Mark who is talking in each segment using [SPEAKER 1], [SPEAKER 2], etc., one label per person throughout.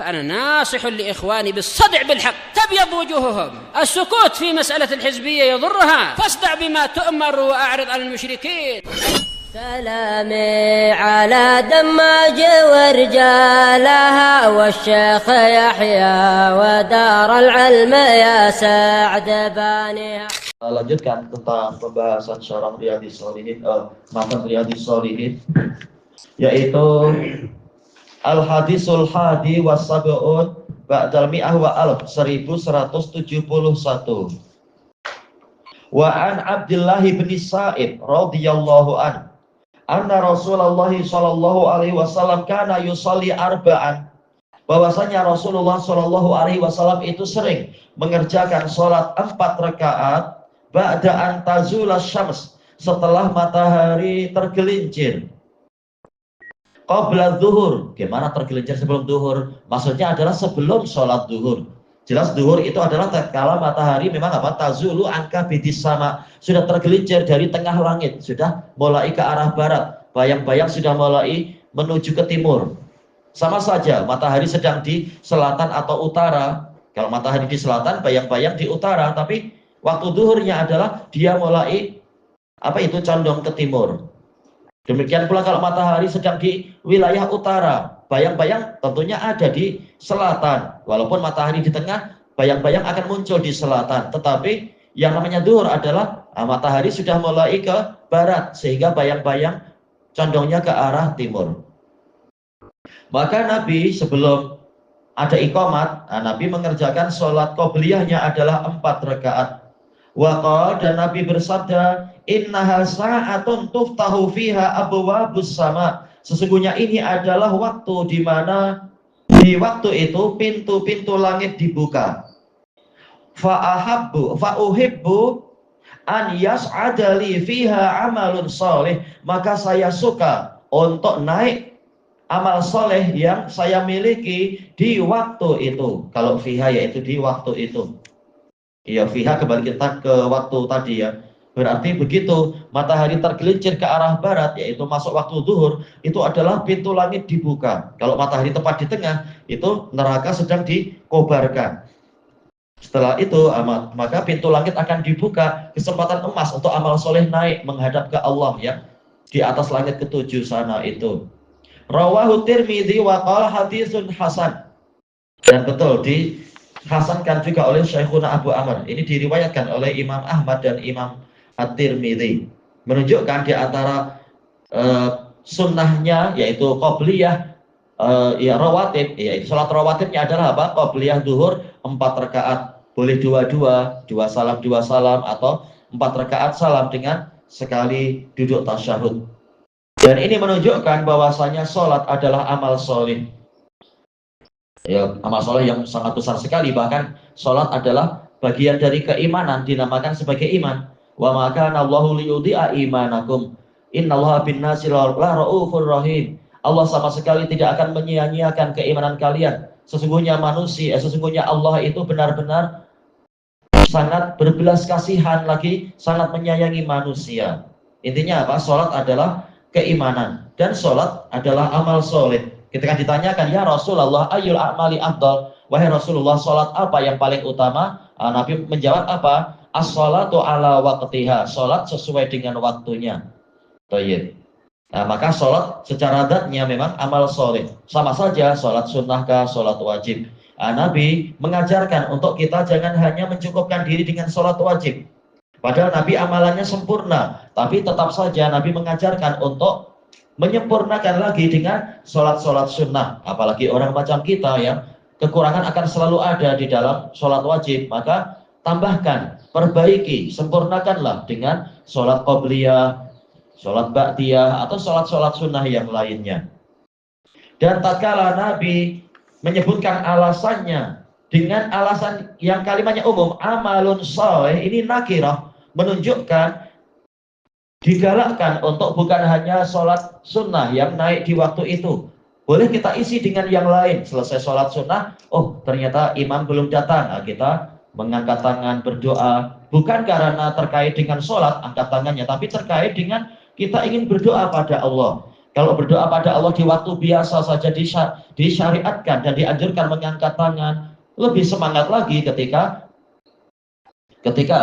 [SPEAKER 1] فأنا ناصح لإخواني بالصدع بالحق تبيض وجوههم. السكوت في مسألة الحزبية يضرها، فاصدع بما تؤمر وأعرض عن المشركين.
[SPEAKER 2] سلامي على دماج ورجالها والشيخ يحيى ودار العلم يا سعد بانيها.
[SPEAKER 3] Lanjutkan tentang pembahasan syarah Riyadhis Shalihin, matan Riyadhis Shalihin, yaitu Al-Hadisul Hadi was-Sab'un ba'dal mi'ah wa alf 1171. Wa an Abdullah bin Sa'id radhiyallahu an anna Rasulullah sallallahu alaihi wasallam kana yusalli arba'an, bahwasanya Rasulullah sallallahu alaihi wasallam itu sering mengerjakan salat 4 rakaat ba'da an tazula syams, setelah matahari tergelincir. Qabla zuhur, gimana tergelincir sebelum zuhur? Maksudnya adalah sebelum sholat zuhur. Jelas zuhur itu adalah tatkala matahari memang apa? Tazulu angka bidis sama, sudah tergelincir dari tengah langit, sudah mulai ke arah barat, bayang-bayang sudah mulai menuju ke timur. Sama saja, matahari sedang di selatan atau utara. Kalau matahari di selatan, bayang-bayang di utara, tapi waktu zuhurnya adalah dia mulai condong ke timur. Demikian pula kalau matahari sedang di wilayah utara, bayang-bayang tentunya ada di selatan. Walaupun matahari di tengah, bayang-bayang akan muncul di selatan. Tetapi yang namanya zuhur adalah matahari sudah mulai ke barat, sehingga bayang-bayang condongnya ke arah timur. Maka Nabi sebelum ada iqamat, Nabi mengerjakan sholat qobliyahnya adalah 4 rakaat. Waqala, dan Nabi bersabda, innaha sa'atun tuftahu fiha abwabus sama, sesungguhnya ini adalah waktu di mana di waktu itu pintu-pintu langit dibuka. Fa'uhibbu an yas'ada li fiha amalun sholih, maka saya suka untuk naik amal soleh yang saya miliki di waktu itu. Kalau fiha yaitu di waktu itu. Iya, fiha kembali kita ke waktu tadi ya. Berarti begitu matahari tergelincir ke arah barat, yaitu masuk waktu zuhur, itu adalah pintu langit dibuka. Kalau matahari tepat di tengah, itu neraka sedang dikobarkan. Setelah itu maka pintu langit akan dibuka, kesempatan emas untuk amal soleh naik menghadap ke Allah ya, di atas langit ke-7 sana itu. Rawahu Tirmidzi wa qala haditsun hasan. Dan betul dihasankan juga oleh Syekhuna Abu Amr. Ini diriwayatkan oleh Imam Ahmad dan Imam At-Tirmidzi. Menunjukkan di antara sunnahnya yaitu qobliyah rawatib, yaitu salat rawatibnya adalah apa? Qobliyah zuhur 4 rakaat. Boleh 2 salam atau 4 rakaat salam dengan sekali duduk tasyahud. Dan ini menunjukkan bahwasanya salat adalah amal soleh. Ya, amal soleh yang sangat besar sekali. Bahkan salat adalah bagian dari keimanan, dinamakan sebagai iman. Wa ma kana Allahu liyudhi'a imanakum. Innallaha bin-nasi la'raufur rahim. Allah sama sekali tidak akan menyia-nyiakan keimanan kalian. Sesungguhnya Allah itu benar-benar sangat berbelas kasihan, lagi sangat menyayangi manusia. Intinya apa? Salat adalah keimanan dan salat adalah amal soleh. Ketika ditanyakan, ya Rasulullah, ayyul a'mali afdal, wahai Rasulullah, salat apa yang paling utama? Nabi menjawab apa? As-salatu ala waqtiha, salat sesuai dengan waktunya. Thayyib. Maka salat secara zatnya memang amal soleh. Sama saja salat sunnahkah, salat wajib. Nabi mengajarkan untuk kita jangan hanya mencukupkan diri dengan salat wajib. Padahal Nabi amalannya sempurna, tapi tetap saja Nabi mengajarkan untuk menyempurnakan lagi dengan sholat-sholat sunnah. Apalagi orang macam kita yang kekurangan akan selalu ada di dalam sholat wajib, maka tambahkan, perbaiki, sempurnakanlah dengan sholat qobliyah, sholat ba'diyah, atau sholat-sholat sunnah yang lainnya. Dan tatkala Nabi menyebutkan alasannya dengan alasan yang kalimatnya umum, amalun sholeh, ini nakirah, menunjukkan digalakkan untuk bukan hanya sholat sunnah yang naik di waktu itu. Boleh kita isi dengan yang lain. Selesai sholat sunnah, oh ternyata imam belum datang, kita mengangkat tangan berdoa. Bukan karena terkait dengan sholat angkat tangannya, tapi terkait dengan kita ingin berdoa pada Allah. Kalau berdoa pada Allah di waktu biasa saja disyariatkan dan dianjurkan mengangkat tangan, lebih semangat lagi ketika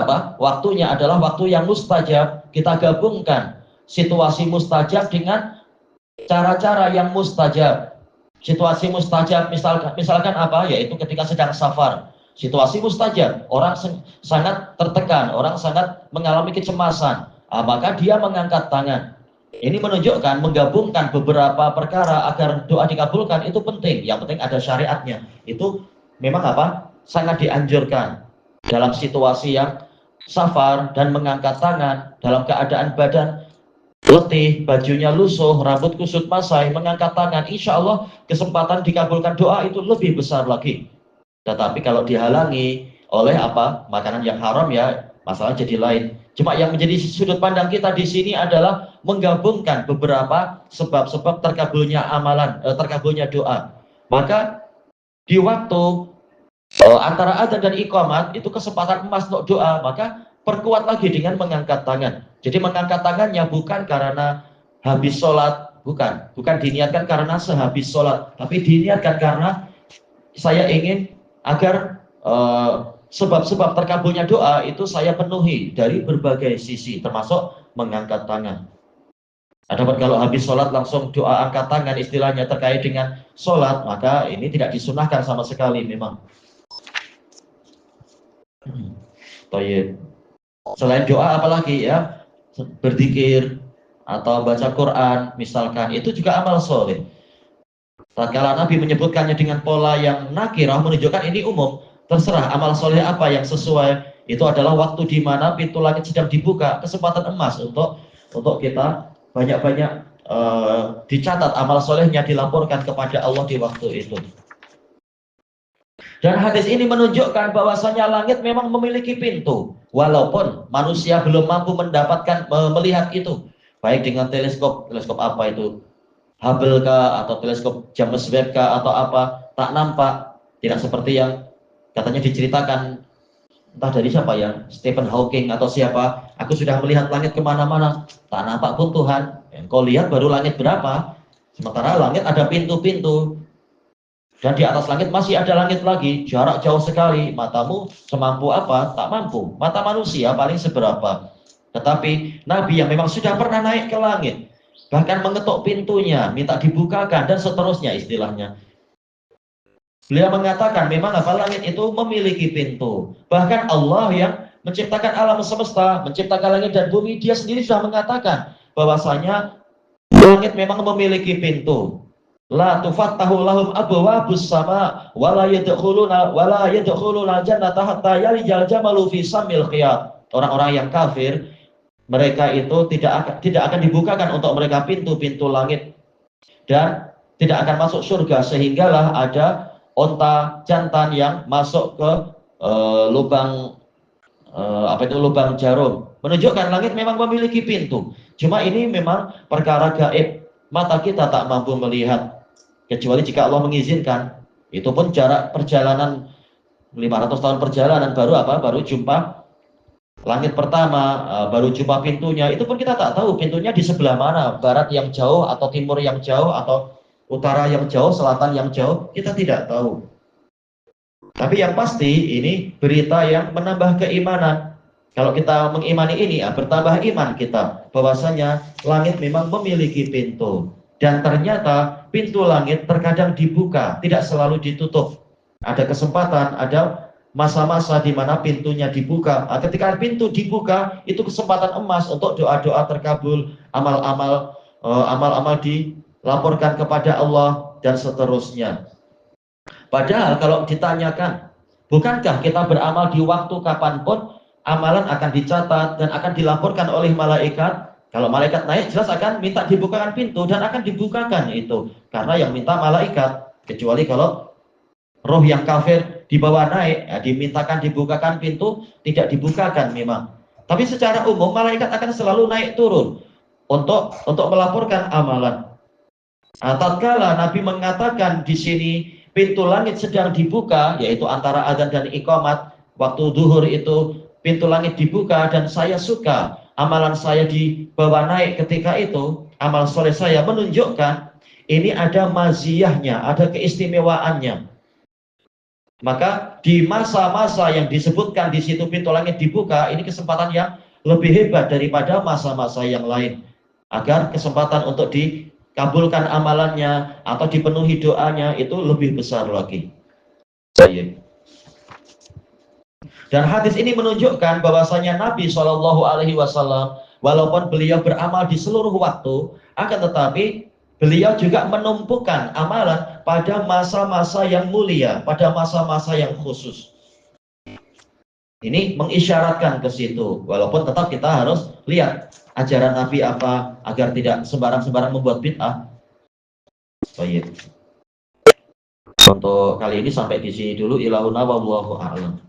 [SPEAKER 3] apa? Waktunya adalah waktu yang mustajab. Kita gabungkan situasi mustajab dengan cara-cara yang mustajab. Situasi mustajab misalkan apa? Yaitu ketika sedang safar. Situasi mustajab, orang sangat tertekan, orang sangat mengalami kecemasan, maka dia mengangkat tangan. Ini menunjukkan menggabungkan beberapa perkara agar doa dikabulkan itu penting. Yang penting ada syariatnya. Itu memang apa? Sangat dianjurkan dalam situasi yang safar dan mengangkat tangan dalam keadaan badan letih, bajunya lusuh, rambut kusut masai, mengangkat tangan, insya Allah kesempatan dikabulkan doa itu lebih besar lagi. Tetapi kalau dihalangi oleh apa? Makanan yang haram, ya masalah jadi lain. Cuma yang menjadi sudut pandang kita di sini adalah menggabungkan beberapa sebab-sebab terkabulnya amalan, terkabulnya doa. Maka di waktu antara adzan dan iqamat itu kesempatan emas untuk doa, maka perkuat lagi dengan mengangkat tangan. Jadi mengangkat tangannya bukan karena habis sholat, bukan diniatkan karena sehabis sholat, tapi diniatkan karena saya ingin agar sebab-sebab terkabulnya doa itu saya penuhi dari berbagai sisi, termasuk mengangkat tangan. Adapun kalau habis sholat langsung doa angkat tangan istilahnya terkait dengan sholat, maka ini tidak disunahkan sama sekali memang. Toyib. Selain doa apalagi ya, berzikir atau baca Quran misalkan, itu juga amal soleh. Tatkala Nabi menyebutkannya dengan pola yang nakirah menunjukkan ini umum. Terserah amal soleh apa yang sesuai, itu adalah waktu di mana pintu langit sedang dibuka, kesempatan emas untuk kita banyak-banyak dicatat amal solehnya, dilaporkan kepada Allah di waktu itu. Dan hadis ini menunjukkan bahwasanya langit memang memiliki pintu, walaupun manusia belum mampu mendapatkan melihat itu, baik dengan teleskop apa itu, Hubble kah atau teleskop James Webb kah atau apa, tak nampak, tidak seperti yang katanya diceritakan entah dari siapa ya, Stephen Hawking atau siapa, aku sudah melihat langit kemana-mana, tak nampak pun Tuhan. Kau lihat baru langit berapa, sementara langit ada pintu-pintu, dan di atas langit masih ada langit lagi, jarak jauh sekali. Matamu semampu apa? Tak mampu. Mata manusia paling seberapa. Tetapi Nabi yang memang sudah pernah naik ke langit, bahkan mengetuk pintunya, minta dibukakan dan seterusnya istilahnya. Beliau mengatakan memang apa, langit itu memiliki pintu. Bahkan Allah yang menciptakan alam semesta, menciptakan langit dan bumi, dia sendiri sudah mengatakan bahwasanya langit memang memiliki pintu. La tufattahu lahum abwabus sama wala yadkhuluna jannata hatta yalijal jamalu fi samil khiyat. Orang-orang yang kafir, mereka itu tidak akan dibukakan untuk mereka pintu-pintu langit dan tidak akan masuk surga, sehinggalah ada onta jantan yang masuk ke lubang lubang jarum, menunjukkan langit memang memiliki pintu. Cuma ini memang perkara gaib, mata kita tak mampu melihat, kecuali jika Allah mengizinkan. Itu pun jarak perjalanan 500 tahun perjalanan baru jumpa langit pertama, baru jumpa pintunya. Itu pun kita tak tahu pintunya di sebelah mana, barat yang jauh atau timur yang jauh atau utara yang jauh, selatan yang jauh, kita tidak tahu. Tapi yang pasti ini berita yang menambah keimanan. Kalau kita mengimani ini, bertambah iman kita bahwasanya langit memang memiliki pintu. Dan ternyata pintu langit terkadang dibuka, tidak selalu ditutup. Ada kesempatan, ada masa-masa di mana pintunya dibuka. Ketika pintu dibuka, itu kesempatan emas untuk doa-doa terkabul, amal-amal dilaporkan kepada Allah dan seterusnya. Padahal kalau ditanyakan, bukankah kita beramal di waktu kapanpun, amalan akan dicatat dan akan dilaporkan oleh malaikat? Kalau malaikat naik, jelas akan minta dibukakan pintu dan akan dibukakan itu. Karena yang minta malaikat, kecuali kalau roh yang kafir dibawa naik, dimintakan dibukakan pintu, tidak dibukakan memang. Tapi secara umum malaikat akan selalu naik turun untuk melaporkan amalan. Tatkala Nabi mengatakan di sini pintu langit sedang dibuka, yaitu antara adzan dan iqamat, waktu zuhur itu pintu langit dibuka, dan saya suka amalan saya dibawa naik ketika itu, amal soleh saya menunjukkan ini ada maziyahnya, ada keistimewaannya. Maka di masa-masa yang disebutkan di situ pintu langit dibuka, ini kesempatan yang lebih hebat daripada masa-masa yang lain. Agar kesempatan untuk dikabulkan amalannya atau dipenuhi doanya itu lebih besar lagi. Dan hadis ini menunjukkan bahwasanya Nabi SAW, walaupun beliau beramal di seluruh waktu, akan tetapi beliau juga menumpukan amalan pada masa-masa yang mulia, pada masa-masa yang khusus. Ini mengisyaratkan ke situ, walaupun tetap kita harus lihat ajaran Nabi apa, agar tidak sembarang-sembarang membuat bid'ah. Baik. Untuk kali ini sampai di sini dulu. Ilahuna wallahu a'lam.